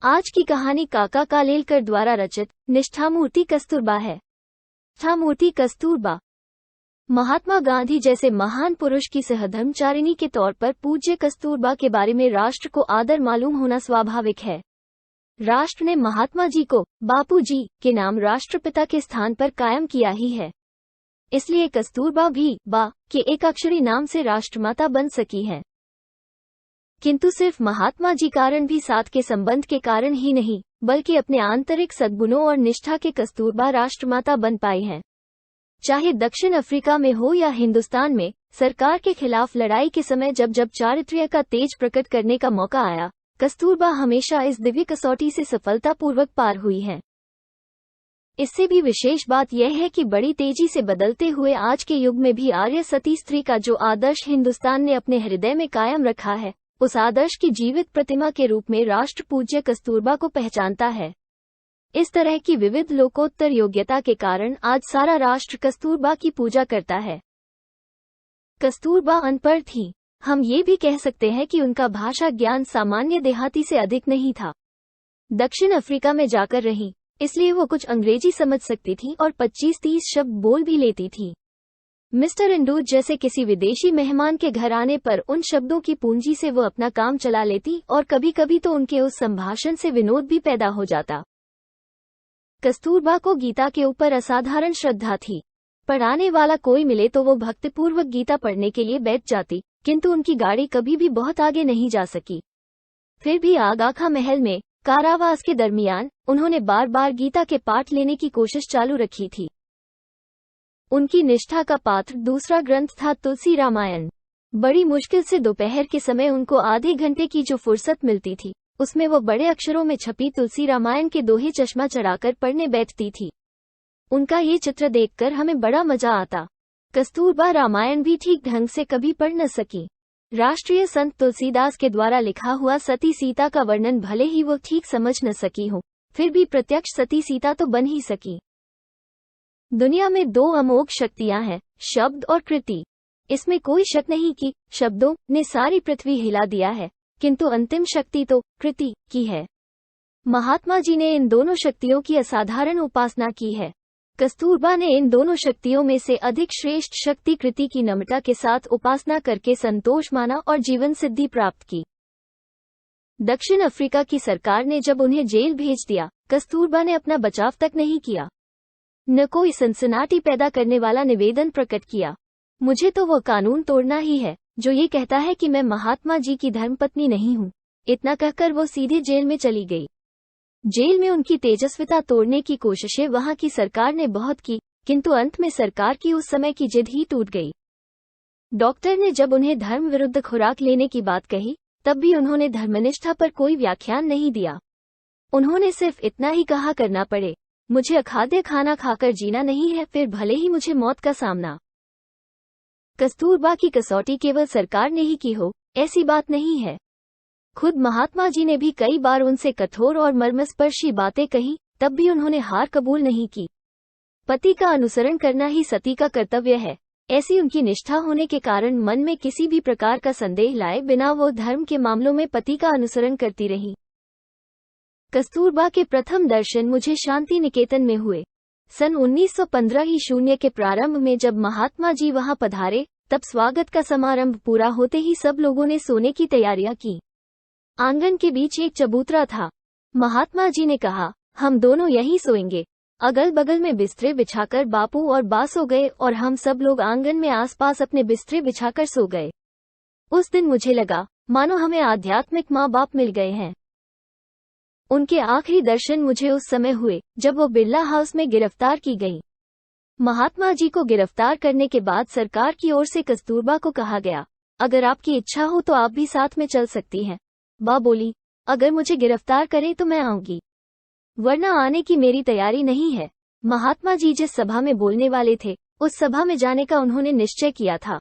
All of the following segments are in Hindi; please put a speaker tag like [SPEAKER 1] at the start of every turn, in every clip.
[SPEAKER 1] आज की कहानी काका कालेलकर द्वारा रचित निष्ठामूर्ति कस्तूरबा है। निष्ठामूर्ति कस्तूरबा महात्मा गांधी जैसे महान पुरुष की सहधर्मचारिणी के तौर पर पूज्य कस्तूरबा के बारे में राष्ट्र को आदर मालूम होना स्वाभाविक है। राष्ट्र ने महात्मा जी को बापू जी के नाम राष्ट्रपिता के स्थान पर कायम किया ही है। इसलिए कस्तूरबा भी बा के एक अक्षरी नाम से राष्ट्रमाता बन सकी है। किंतु सिर्फ महात्मा जी कारण भी साथ के संबंध के कारण ही नहीं, बल्कि अपने आंतरिक सद्गुणों और निष्ठा के कस्तूरबा राष्ट्रमाता बन पाई हैं। चाहे दक्षिण अफ्रीका में हो या हिंदुस्तान में, सरकार के खिलाफ लड़ाई के समय जब जब चारित्र्य का तेज प्रकट करने का मौका आया, कस्तूरबा हमेशा इस दिव्य कसौटी से सफलतापूर्वक पार हुई हैं। इससे भी विशेष बात यह है कि बड़ी तेजी से बदलते हुए आज के युग में भी आर्य सती स्त्री का जो आदर्श हिंदुस्तान ने अपने हृदय में कायम रखा है, उस आदर्श की जीवित प्रतिमा के रूप में राष्ट्र पूज्य कस्तूरबा को पहचानता है। इस तरह की विविध लोकोत्तर योग्यता के कारण आज सारा राष्ट्र कस्तूरबा की पूजा करता है। कस्तूरबा अनपढ़ थी। हम ये भी कह सकते हैं कि उनका भाषा ज्ञान सामान्य देहाती से अधिक नहीं था। दक्षिण अफ्रीका में जाकर रही, इसलिए वो कुछ अंग्रेजी समझ सकती थी और 25-30 शब्द बोल भी लेती थी। मिस्टर इंडू जैसे किसी विदेशी मेहमान के घर आने पर उन शब्दों की पूंजी से वो अपना काम चला लेती और कभी कभी तो उनके उस संभाषण से विनोद भी पैदा हो जाता। कस्तूरबा को गीता के ऊपर असाधारण श्रद्धा थी। पढ़ाने वाला कोई मिले तो वो भक्तिपूर्वक गीता पढ़ने के लिए बैठ जाती, किंतु उनकी गाड़ी कभी भी बहुत आगे नहीं जा सकी। फिर भी आगाखा महल में कारावास के दरमियान उन्होंने बार बार गीता के पाठ लेने की कोशिश चालू रखी थी। उनकी निष्ठा का पात्र दूसरा ग्रंथ था तुलसी रामायण। बड़ी मुश्किल से दोपहर के समय उनको आधे घंटे की जो फुर्सत मिलती थी, उसमें वो बड़े अक्षरों में छपी तुलसी रामायण के दोहे चश्मा चढ़ाकर पढ़ने बैठती थी। उनका ये चित्र देखकर हमें बड़ा मजा आता। कस्तूरबा रामायण भी ठीक ढंग से कभी पढ़ न सकी। राष्ट्रीय संत तुलसीदास के द्वारा लिखा हुआ सती सीता का वर्णन भले ही वो ठीक समझ न सकी हो, फिर भी प्रत्यक्ष सती सीता तो बन ही सकी। दुनिया में दो अमोघ शक्तियां हैं, शब्द और कृति। इसमें कोई शक नहीं कि शब्दों ने सारी पृथ्वी हिला दिया है, किंतु अंतिम शक्ति तो कृति की है। महात्मा जी ने इन दोनों शक्तियों की असाधारण उपासना की है। कस्तूरबा ने इन दोनों शक्तियों में से अधिक श्रेष्ठ शक्ति कृति की नम्रता के साथ उपासना करके संतोष माना और जीवन सिद्धि प्राप्त की। दक्षिण अफ्रीका की सरकार ने जब उन्हें जेल भेज दिया, कस्तूरबा ने अपना बचाव तक नहीं किया, न कोई सनसनाटी पैदा करने वाला निवेदन प्रकट किया। मुझे तो वो कानून तोड़ना ही है जो ये कहता है कि मैं महात्मा जी की धर्मपत्नी नहीं हूँ। इतना कहकर वो सीधे जेल में चली गई। जेल में उनकी तेजस्विता तोड़ने की कोशिशें वहां की सरकार ने बहुत की, किंतु अंत में सरकार की उस समय की जिद ही टूट गई। डॉक्टर ने जब उन्हें धर्म विरुद्ध खुराक लेने की बात कही, तब भी उन्होंने धर्मनिष्ठा पर कोई व्याख्यान नहीं दिया। उन्होंने सिर्फ इतना ही कहा, करना पड़े, मुझे अखाद्य खाना खाकर जीना नहीं है, फिर भले ही मुझे मौत का सामना। कस्तूरबा की कसौटी केवल सरकार ने ही की हो, ऐसी बात नहीं है। खुद महात्मा जी ने भी कई बार उनसे कठोर और मर्मस्पर्शी बातें कही, तब भी उन्होंने हार कबूल नहीं की। पति का अनुसरण करना ही सती का कर्तव्य है। ऐसी उनकी निष्ठा होने के कारण मन में किसी भी प्रकार का संदेह लाए बिना वो धर्म के मामलों में पति का अनुसरण करती रही। कस्तूरबा के प्रथम दर्शन मुझे शांति निकेतन में हुए। सन 1915 के प्रारंभ में जब महात्मा जी वहां पधारे, तब स्वागत का समारंभ पूरा होते ही सब लोगों ने सोने की तैयारियां की। आंगन के बीच एक चबूतरा था। महात्मा जी ने कहा, हम दोनों यहीं सोएंगे। अगल बगल में बिस्तरे बिछाकर बापू और बा सो गए और हम सब लोग आंगन में आसपास अपने बिस्तरे बिछाकर सो गए। उस दिन मुझे लगा मानो हमें आध्यात्मिक माँ बाप मिल गए हैं। उनके आखिरी दर्शन मुझे उस समय हुए जब वो बिरला हाउस में गिरफ्तार की गई। महात्मा जी को गिरफ्तार करने के बाद सरकार की ओर से कस्तूरबा को कहा गया, अगर आपकी इच्छा हो तो आप भी साथ में चल सकती हैं। बा बोली, अगर मुझे गिरफ्तार करें तो मैं आऊंगी, वरना आने की मेरी तैयारी नहीं है। महात्मा जी जिस सभा में बोलने वाले थे, उस सभा में जाने का उन्होंने निश्चय किया था।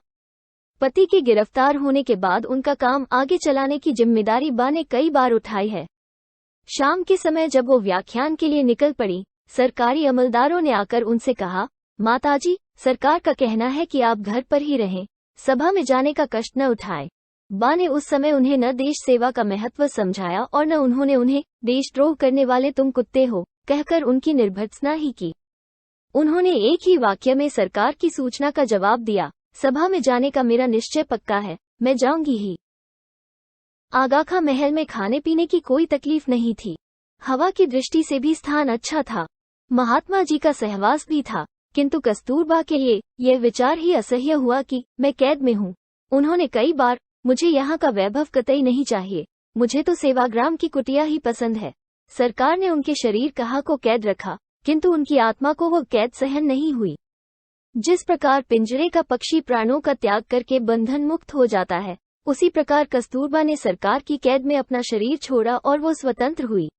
[SPEAKER 1] पति के गिरफ्तार होने के बाद उनका काम आगे चलाने की जिम्मेदारी बा ने कई बार उठाई है। शाम के समय जब वो व्याख्यान के लिए निकल पड़ी, सरकारी अमलदारों ने आकर उनसे कहा, माताजी, सरकार का कहना है कि आप घर पर ही रहें, सभा में जाने का कष्ट न उठाएं। बा ने उस समय उन्हें न देश सेवा का महत्व समझाया और न उन्होंने उन्हें देशद्रोह करने वाले तुम कुत्ते हो कहकर उनकी निर्भत्सना ही की। उन्होंने एक ही वाक्य में सरकार की सूचना का जवाब दिया, सभा में जाने का मेरा निश्चय पक्का है, मैं जाऊंगी ही। आगा खां महल में खाने पीने की कोई तकलीफ नहीं थी। हवा की दृष्टि से भी स्थान अच्छा था। महात्मा जी का सहवास भी था, किंतु कस्तूरबा के लिए यह विचार ही असह्य हुआ कि मैं कैद में हूँ। उन्होंने कई बार, मुझे यहाँ का वैभव कतई नहीं चाहिए, मुझे तो सेवाग्राम की कुटिया ही पसंद है। सरकार ने उनके शरीर कहा को कैद रखा, किंतु उनकी आत्मा को वो कैद सहन नहीं हुई। जिस प्रकार पिंजरे का पक्षी प्राणों का त्याग करके बंधन मुक्त हो जाता है, उसी प्रकार कस्तूरबा ने सरकार की कैद में अपना शरीर छोड़ा और वो स्वतंत्र हुई।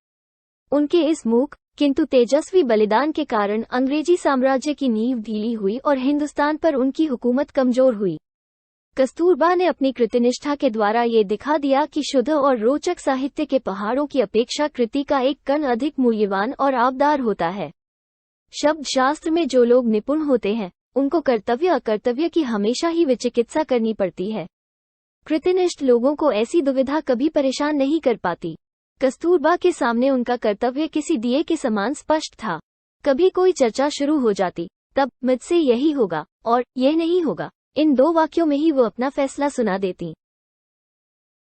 [SPEAKER 1] उनके इस मूक किंतु तेजस्वी बलिदान के कारण अंग्रेजी साम्राज्य की नींव ढीली हुई और हिंदुस्तान पर उनकी हुकूमत कमजोर हुई। कस्तूरबा ने अपनी कृतिनिष्ठा के द्वारा ये दिखा दिया कि शुद्ध और रोचक साहित्य के पहाड़ों की अपेक्षा कृति का एक कण अधिक मूल्यवान और आबदार होता है। शब्द शास्त्र में जो लोग निपुण होते हैं, उनको कर्तव्य अकर्तव्य की हमेशा ही विचिकित्सा करनी पड़ती है। कृतिनिष्ठ लोगों को ऐसी दुविधा कभी परेशान नहीं कर पाती। कस्तूरबा के सामने उनका कर्तव्य किसी दिए के समान स्पष्ट था। कभी कोई चर्चा शुरू हो जाती, तब मुझसे यही होगा और यह नहीं होगा, इन दो वाक्यों में ही वो अपना फैसला सुना देती।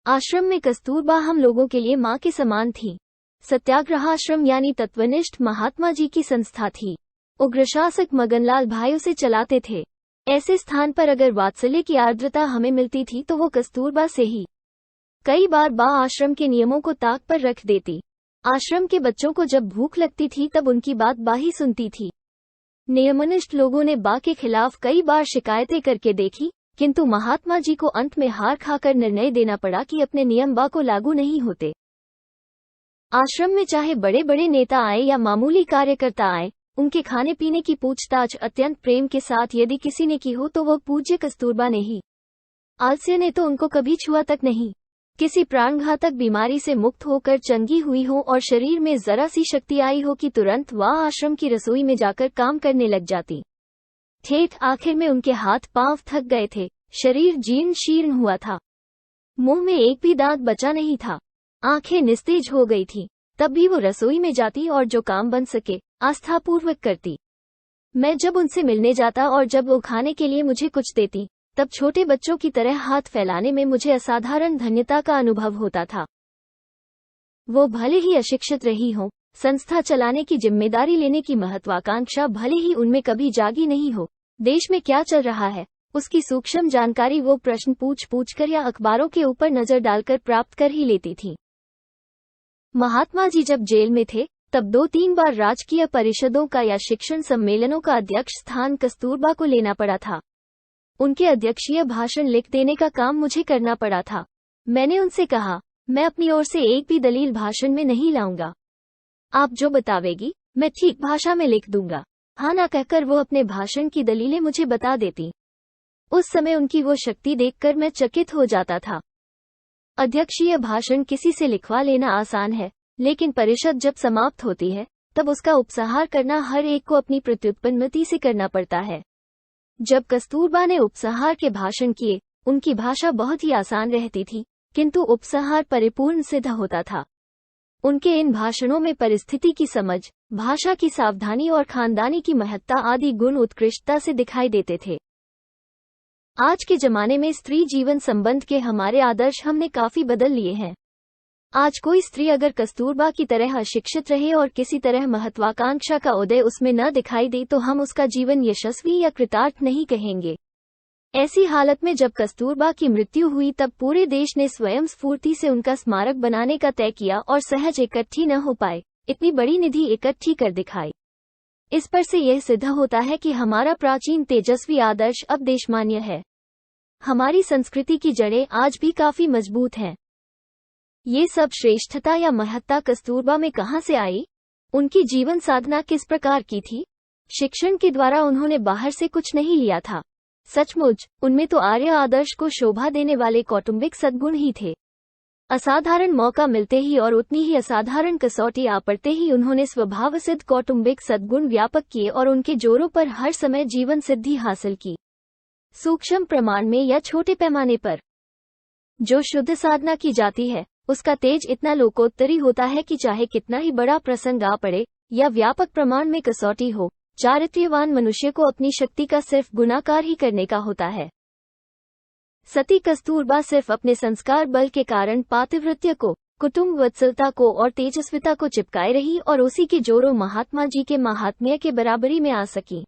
[SPEAKER 1] आश्रम में कस्तूरबा हम लोगों के लिए माँ के समान थी। सत्याग्रह आश्रम यानी तत्वनिष्ठ महात्मा जी की संस्था थी। उग्रशासक मगनलाल भाई उसे चलाते थे। ऐसे स्थान पर अगर वात्सल्य की आर्द्रता हमें मिलती थी तो वो कस्तूरबा से ही। कई बार बा आश्रम के नियमों को ताक पर रख देती। आश्रम के बच्चों को जब भूख लगती थी तब उनकी बात बा ही सुनती थी। नियमनिष्ठ लोगों ने बा के खिलाफ कई बार शिकायतें करके देखी, किंतु महात्मा जी को अंत में हार खाकर निर्णय देना पड़ा कि अपने नियम बा को लागू नहीं होते। आश्रम में चाहे बड़े बड़े नेता आए या मामूली कार्यकर्ता आए, उनके खाने पीने की पूछताछ अत्यंत प्रेम के साथ यदि किसी ने की हो तो वह पूज्य कस्तूरबा ने ही। आलस्य ने तो उनको कभी छुआ तक नहीं। किसी प्राणघातक बीमारी से मुक्त होकर चंगी हुई हो और शरीर में जरा सी शक्ति आई हो कि तुरंत वह आश्रम की रसोई में जाकर काम करने लग जाती। ठेठ आखिर में उनके हाथ पांव थक गए थे, शरीर जीर्ण शीर्ण हुआ था, मुंह में एक भी दांत बचा नहीं था, आंखें निस्तेज हो गई थी, तब भी वो रसोई में जाती और जो काम बन सके आस्थापूर्वक करती। मैं जब उनसे मिलने जाता और जब वो खाने के लिए मुझे कुछ देती, तब छोटे बच्चों की तरह हाथ फैलाने में मुझे असाधारण धन्यता का अनुभव होता था। वो भले ही अशिक्षित रही हो, संस्था चलाने की जिम्मेदारी लेने की महत्वाकांक्षा भले ही उनमें कभी जागी नहीं हो, देश में क्या चल रहा है उसकी सूक्ष्म जानकारी वो प्रश्न पूछ कर या अखबारों के ऊपर नजर डालकर प्राप्त कर ही लेती थी। महात्मा जी जब जेल में थे तब 2-3 बार राजकीय परिषदों का या शिक्षण सम्मेलनों का अध्यक्ष स्थान कस्तूरबा को लेना पड़ा था। उनके अध्यक्षीय भाषण लिख देने का काम मुझे करना पड़ा था। मैंने उनसे कहा, मैं अपनी ओर से एक भी दलील भाषण में नहीं लाऊंगा, आप जो बतावेगी मैं ठीक भाषा में लिख दूंगा। हाँ ना कहकर वो अपने भाषण की दलीलें मुझे बता देती। उस समय उनकी वो शक्ति देखकर मैं चकित हो जाता था। अध्यक्षीय भाषण किसी से लिखवा लेना आसान है, लेकिन परिषद जब समाप्त होती है तब उसका उपसंहार करना हर एक को अपनी प्रत्युत्पन्नति से करना पड़ता है। जब कस्तूरबा ने उपसंहार के भाषण किए, उनकी भाषा बहुत ही आसान रहती थी, किंतु उपसंहार परिपूर्ण सिद्ध होता था। उनके इन भाषणों में परिस्थिति की समझ, भाषा की सावधानी और खानदानी की महत्ता आदि गुण उत्कृष्टता से दिखाई देते थे। आज के जमाने में स्त्री जीवन संबंध के हमारे आदर्श हमने काफी बदल लिए हैं। आज कोई स्त्री अगर कस्तूरबा की तरह अशिक्षित रहे और किसी तरह महत्वाकांक्षा का उदय उसमें न दिखाई दे तो हम उसका जीवन यशस्वी या कृतार्थ नहीं कहेंगे। ऐसी हालत में जब कस्तूरबा की मृत्यु हुई तब पूरे देश ने स्वयं स्फूर्ति से उनका स्मारक बनाने का तय किया और सहज इकट्ठी न हो पाए, इतनी बड़ी निधि इकट्ठी कर दिखाई। इस पर से यह सिद्ध होता है कि हमारा प्राचीन तेजस्वी आदर्श अब देशमान्य है। हमारी संस्कृति की जड़ें आज भी काफी मजबूत हैं। ये सब श्रेष्ठता या महत्ता कस्तूरबा में कहाँ से आई? उनकी जीवन साधना किस प्रकार की थी? शिक्षण के द्वारा उन्होंने बाहर से कुछ नहीं लिया था। सचमुच उनमें तो आर्य आदर्श को शोभा देने वाले कौटुंबिक सद्गुण ही थे। असाधारण मौका मिलते ही और उतनी ही असाधारण कसौटी आ पड़ते ही उन्होंने स्वभावसिद्ध कौटुंबिक सद्गुण व्यापक किए और उनके जोरों पर हर समय जीवन सिद्धि हासिल की, सूक्ष्म प्रमाण में या छोटे पैमाने पर। जो शुद्ध साधना की जाती है उसका तेज इतना लोकोत्तरी होता है कि चाहे कितना ही बड़ा प्रसंग आ पड़े या व्यापक प्रमाण में कसौटी हो, चारित्र्यवान मनुष्य को अपनी शक्ति का सिर्फ गुणाकार ही करने का होता है। सती कस्तूरबा सिर्फ अपने संस्कार बल के कारण पातिव्रत्य को, कुटुंब वत्सलता को और तेजस्विता को चिपकाए रही और उसी के जोरों महात्मा जी के महात्म्य के बराबरी में आ सकी।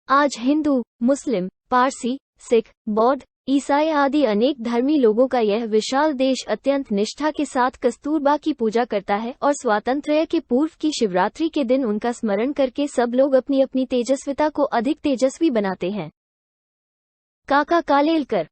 [SPEAKER 1] आज हिंदू, मुस्लिम, पारसी, सिख, बौद्ध, ईसाई आदि अनेक धर्मी लोगों का यह विशाल देश अत्यंत निष्ठा के साथ कस्तूरबा की पूजा करता है और स्वातंत्र्य के पूर्व की शिवरात्रि के दिन उनका स्मरण करके सब लोग अपनी अपनी तेजस्विता को अधिक तेजस्वी बनाते हैं। काका कालेलकर।